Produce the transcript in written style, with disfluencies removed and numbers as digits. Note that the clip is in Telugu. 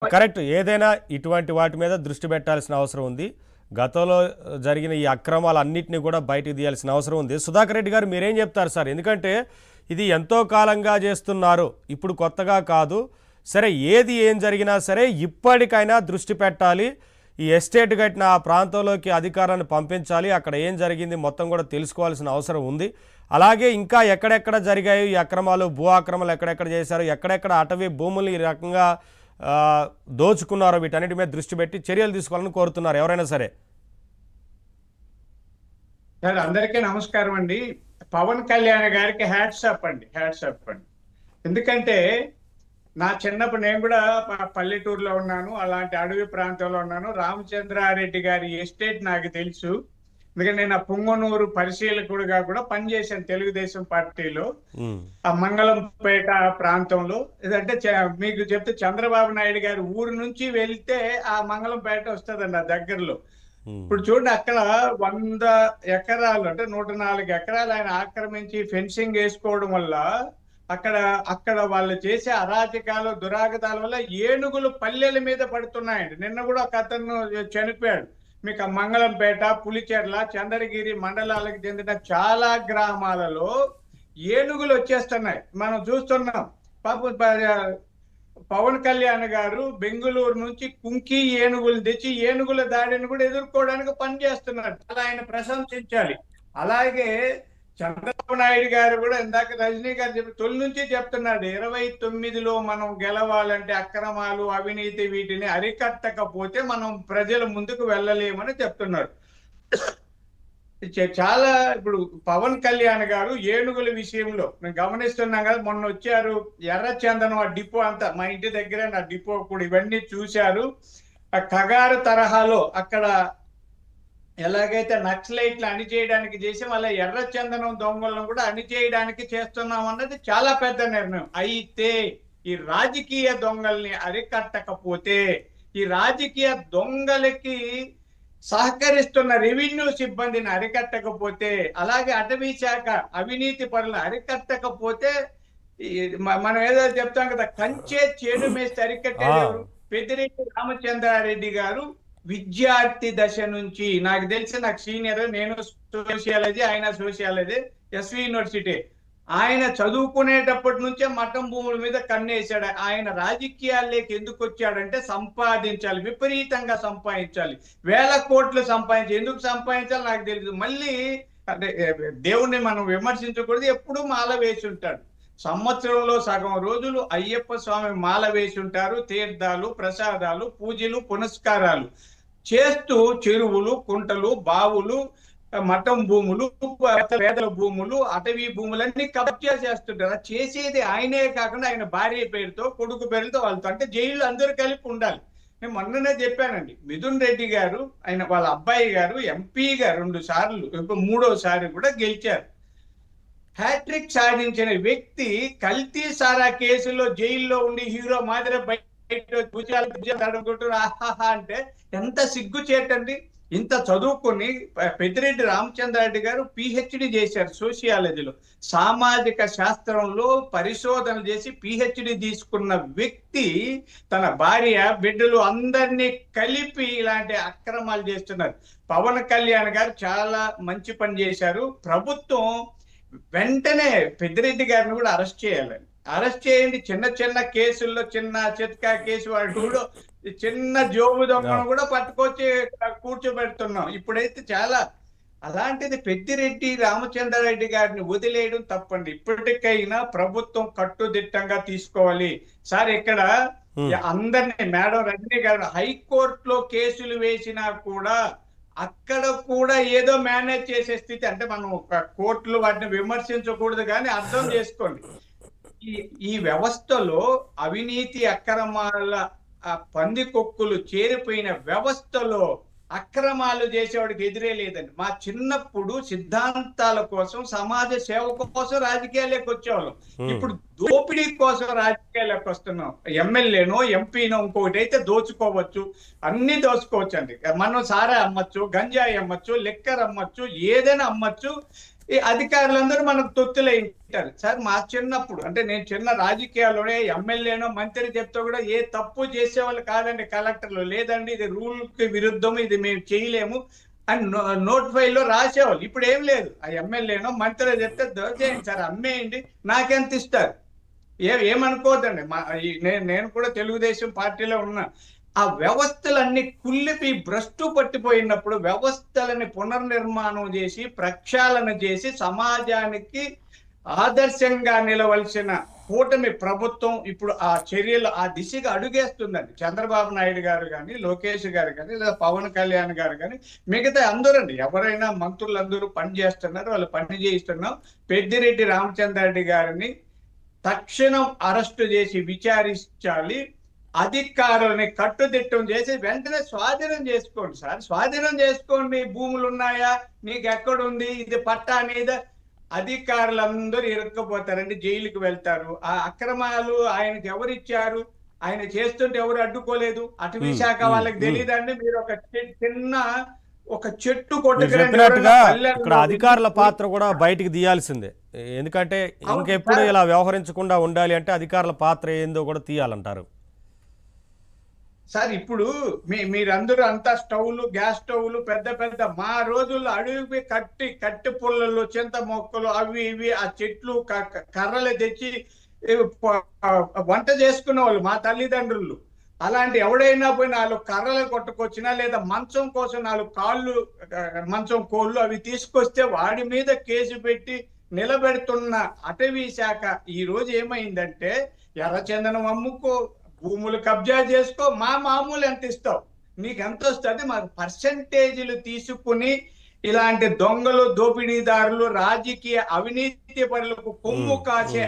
కరెక్ట్. ఏదైనా ఇటువంటి వాటి మీద దృష్టి పెట్టాల్సిన అవసరం ఉంది. గతంలో జరిగిన ఈ అక్రమాలన్నిటిని కూడా బయటకు తీయాల్సిన అవసరం ఉంది. సుధాకర్ రెడ్డి గారు మీరేం చెప్తారు సార్? ఎందుకంటే ఇది ఎంతో కాలంగా చేస్తున్నారు, ఇప్పుడు కొత్తగా కాదు. సరే, ఏది ఏం జరిగినా సరే ఇప్పటికైనా దృష్టి పెట్టాలి. ఈ ఎస్టేట్ కట్టిన ఆ ప్రాంతంలోకి అధికారాన్ని పంపించాలి. అక్కడ ఏం జరిగింది మొత్తం కూడా తెలుసుకోవాల్సిన అవసరం ఉంది. అలాగే ఇంకా ఎక్కడెక్కడ జరిగాయి ఈ అక్రమాలు, భూ ఆక్రమణలు ఎక్కడెక్కడ చేశారు, ఎక్కడెక్కడ అటవీ భూములు ఈ రకంగా దోచుకున్నారో వీటన్నిటి మీద దృష్టి పెట్టి చర్యలు తీసుకోవాలని కోరుతున్నారు ఎవరైనా సరే. సార్ అందరికీ నమస్కారం అండి. పవన్ కళ్యాణ్ గారికి హ్యాట్సాప్ అండి. ఎందుకంటే నా చిన్నప్పుడు నేను కూడా పల్లెటూరులో ఉన్నాను, అలాంటి అడవి ప్రాంతంలో ఉన్నాను. రామచంద్రారెడ్డి గారి ఎస్టేట్ నాకు తెలుసు. ఎందుకంటే నేను పుంగనూరు పరిశీలకుడిగా కూడా పనిచేశాను తెలుగుదేశం పార్టీలో, ఆ మంగళంపేట ప్రాంతంలో. ఇదంటే మీకు చెప్తే చంద్రబాబు నాయుడు గారి ఊరు నుంచి వెళ్తే ఆ మంగళంపేట వస్తుందండి, ఆ దగ్గరలో. ఇప్పుడు చూడండి, అక్కడ 100 ఎకరాలు అంటే 104 ఎకరాలు ఆయన ఆక్రమించి ఫెన్సింగ్ వేసుకోవడం వల్ల అక్కడ వాళ్ళు చేసే అరాచకాలు దురాగతాల వల్ల ఏనుగులు పల్లెల మీద పడుతున్నాయండి. నిన్న కూడా ఒక అతను చనిపోయాడు. మీకు మంగళంపేట, పులిచెర్ల, చంద్రగిరి మండలాలకు చెందిన చాలా గ్రామాలలో ఏనుగులు వచ్చేస్తున్నాయి, మనం చూస్తున్నాం. పాపం పవన్ కళ్యాణ్ గారు బెంగుళూరు నుంచి కుంకి ఏనుగులు తెచ్చి ఏనుగుల దాడిని కూడా ఎదుర్కోవడానికి పనిచేస్తున్నారు. అలా ఆయన ప్రశంసించాలి. అలాగే చంద్రబాబు నాయుడు గారు కూడా ఇందాక రజనీ గారు చెప్పి తొలి నుంచి చెప్తున్నాడు, 29లో మనం గెలవాలంటే అక్రమాలు, అవినీతి వీటిని అరికట్టకపోతే మనం ప్రజల ముందుకు వెళ్ళలేమని చెప్తున్నారు. చాలా ఇప్పుడు పవన్ కళ్యాణ్ గారు ఏనుగుల విషయంలో మేము గమనిస్తున్నాం కదా, మొన్న వచ్చారు ఎర్రచందనం, ఆ డిపో అంతా మా ఇంటి దగ్గర, నా డిపో కూడా ఇవన్నీ చూశారు. ఆ కగారు తరహాలో అక్కడ ఎలాగైతే నక్సలైట్లు అణిచేయడానికి చేసాం, అలా ఎర్రచందనం దొంగలను కూడా అణిచేయడానికి చేస్తున్నాం అన్నది చాలా పెద్ద నిర్ణయం. అయితే ఈ రాజకీయ దొంగల్ని అరికట్టకపోతే, ఈ రాజకీయ దొంగలకి సహకరిస్తున్న రెవెన్యూ సిబ్బందిని అరికట్టకపోతే, అలాగే అటవీ శాఖ అవినీతి పరులను అరికట్టకపోతే, మనం ఏదో చెప్తాం కదా, కంచే చేను మేస్తే అరికట్టేది ఎవరు? పెద్దిరెడ్డి రామచంద్రారెడ్డి గారు విద్యార్థి దశ నుంచి, నాకు తెలిసి నాకు సీనియర్, నేను సోషియాలజీ, ఆయన సోషియాలజీ, ఎస్వి యూనివర్సిటీ, ఆయన చదువుకునేటప్పటి నుంచే మఠం భూముల మీద కన్నేశాడు. ఆయన రాజకీయాల్లోకి ఎందుకు వచ్చాడంటే సంపాదించాలి, విపరీతంగా సంపాదించాలి, వేల కోట్లు సంపాదించాలి. ఎందుకు సంపాదించాలి నాకు తెలియదు. మళ్ళీ అంటే దేవుణ్ణి మనం విమర్శించకూడదు, ఎప్పుడు మాల వేసి ఉంటాడు. సంవత్సరంలో సగం రోజులు అయ్యప్ప స్వామి మాల వేసి ఉంటారు. తీర్థాలు, ప్రసాదాలు, పూజలు, పునస్కారాలు చేస్తూ చెరువులు, కుంటలు, బావులు, మఠం భూములు, పేదల భూములు, అటవీ భూములన్నీ కబ్జా చేస్తుంటారు. చేసేది ఆయనే కాకుండా ఆయన భార్య పేరుతో, కొడుకు పేరుతో, వాళ్ళతో, అంటే జైలు అందరూ కలిపి ఉండాలి. నేను మొన్ననే చెప్పానండి, మిథున్ రెడ్డి గారు, ఆయన వాళ్ళ అబ్బాయి గారు ఎంపీగా 2 సార్లు, ఇప్పుడు 3వసారి కూడా గెలిచారు. హ్యాట్రిక్ సాధించిన వ్యక్తి కల్తీ సారా కేసులో జైల్లో ఉండి హీరో మాదిరి బయట ఆహాహా అంటే ఎంత సిగ్గు చేటండి. ఇంత చదువుకుని పెద్దిరెడ్డి రామచంద్రారెడ్డి గారు పిహెచ్డి చేశారు సోషియాలజీలో, సామాజిక శాస్త్రంలో పరిశోధన చేసి పిహెచ్డి తీసుకున్న వ్యక్తి తన భార్య, బిడ్డలు అందరినీ కలిపి ఇలాంటి అక్రమాలు చేస్తున్నారు. పవన్ కళ్యాణ్ గారు చాలా మంచి పని చేశారు. ప్రభుత్వం వెంటనే పెద్దిరెడ్డి గారిని కూడా అరెస్ట్ చేయాలని, అరెస్ట్ చేయండి. చిన్న చిన్న కేసుల్లో, చిన్న చిత్కా కేసు వాడు కూడా, చిన్న జోబు దొంగను కూడా పట్టుకొచ్చి కూర్చోబెడుతున్నాం ఇప్పుడైతే. చాలా అలాంటిది పెద్దిరెడ్డి రామచంద్రారెడ్డి గారిని వదిలేయడం తప్పండి. ఇప్పటికైనా ప్రభుత్వం కట్టుదిట్టంగా తీసుకోవాలి సార్. ఇక్కడ అందరినీ, మేడం రజనీ గారు హైకోర్టులో కేసులు వేసినా కూడా అక్కడ కూడా ఏదో మేనేజ్ చేసే స్థితి. అంటే మనం కోర్టులు వాటిని విమర్శించకూడదు, కానీ అర్థం చేసుకోండి, ఈ వ్యవస్థలో అవినీతి అక్రమాల పందికొక్కులు చేరిపోయిన వ్యవస్థలో అక్రమాలు చేసేవాడికి ఎదురే లేదండి. మా చిన్నప్పుడు సిద్ధాంతాల కోసం, సమాజ సేవ కోసం రాజకీయాల్లోకి వచ్చేవాళ్ళం. ఇప్పుడు దోపిడీ కోసం రాజకీయాల్లోకి వస్తున్నాం. ఎమ్మెల్యేనో, ఎంపీనో, ఇంకొకటి అయితే దోచుకోవచ్చు, అన్ని దోచుకోవచ్చు అండి. మనం సారా అమ్మచ్చు, గంజాయి అమ్మచ్చు, లిక్కర్ అమ్మచ్చు, ఏదైనా అమ్మచ్చు. ఈ అధికారులందరూ మనకు తొత్తులే ఉంటారు సార్. మా చిన్నప్పుడు అంటే నేను చిన్న రాజకీయాల్లోనే ఎమ్మెల్యేనో మంత్రి చెప్తే కూడా ఏ తప్పు చేసేవాళ్ళు కాదండి కలెక్టర్లు, లేదండి ఇది రూల్ కి విరుద్ధం, ఇది మేము చేయలేము అని నోట్ ఫైల్లో రాసేవాళ్ళు. ఇప్పుడు ఏం లేదు, ఆ ఎమ్మెల్యేనో మంత్రి చెప్తే దోచేయండి సార్, అమ్మేయండి, నాకెంత ఇస్తారు, ఏమనుకోవద్దండి. నేను కూడా తెలుగుదేశం పార్టీలో ఉన్నా. ఆ వ్యవస్థలన్నీ కుళ్ళిపి భ్రష్టు పట్టిపోయినప్పుడు వ్యవస్థలని పునర్నిర్మాణం చేసి ప్రక్షాళన చేసి సమాజానికి ఆదర్శంగా నిలవలసిన కూటమి ప్రభుత్వం ఇప్పుడు ఆ చర్యలు ఆ దిశగా అడుగేస్తుందండి. చంద్రబాబు నాయుడు గారు కానీ, లోకేష్ గారు కానీ, లేదా పవన్ కళ్యాణ్ గారు కానీ, మిగతా అందరండి ఎవరైనా మంత్రులందరూ పని చేస్తున్నారు, వాళ్ళు పని చేయిస్తున్నాం. పెద్దిరెడ్డి రామచంద్రారెడ్డి గారిని తక్షణం అరెస్టు చేసి విచారించాలి. అధికారులని కట్టుదిట్టం చేసి వెంటనే స్వాధీనం చేసుకోండి సార్, స్వాధీనం చేసుకోండి. భూములు ఉన్నాయా, నీకు ఎక్కడుంది, ఇది పట్టా మీద అధికారులందరూ ఇరుక్కపోతారండి, జైలుకి వెళ్తారు. ఆ అక్రమాలు ఆయనకి ఎవరు ఇచ్చారు, ఆయన చేస్తుంటే ఎవరు అడ్డుకోలేదు. అటవీ శాఖ వాళ్ళకి తెలియదండి. మీరు ఒక చెట్టు మీరు చెప్పినట్టుగా ఇక్కడ అధికారుల పాత్ర కూడా బయటికి తీయాల్సిందే. ఎందుకంటే ఇంకెప్పుడు ఇలా వ్యవహరించకుండా ఉండాలి అంటే అధికారుల పాత్ర ఏందో కూడా తీయాలంటారు సార్. ఇప్పుడు మీరందరూ అంతా స్టవ్లు, గ్యాస్ స్టవ్లు పెద్ద పెద్ద, మా రోజుల్లో అడవికి కట్టి పుల్లలు, చింత మొక్కలు, అవి ఇవి ఆ చెట్లు కర్రలు తెచ్చి వంట చేసుకునే వాళ్ళు మా తల్లిదండ్రులు. అలాంటి ఎవడైనా పోయి 4 కర్రలు కొట్టుకొచ్చినా లేదా మంచం కోసం 4 కాళ్ళు మంచం కోళ్ళు అవి తీసుకొస్తే వాడి మీద కేసు పెట్టి నిలబెడుతున్న అటవీ శాఖ ఈ రోజు ఏమైందంటే ఎర్రచందనం అమ్ముకో, భూములు కబ్జా చేసుకో, మా మామూలు ఎంత ఇస్తావు, నీకు ఎంత వస్తుంది, మాకు పర్సంటేజీలు తీసుకుని ఇలాంటి దొంగలు, దోపిడీదారులు, రాజకీయ అవినీతి పరులకు కొమ్ము కాసే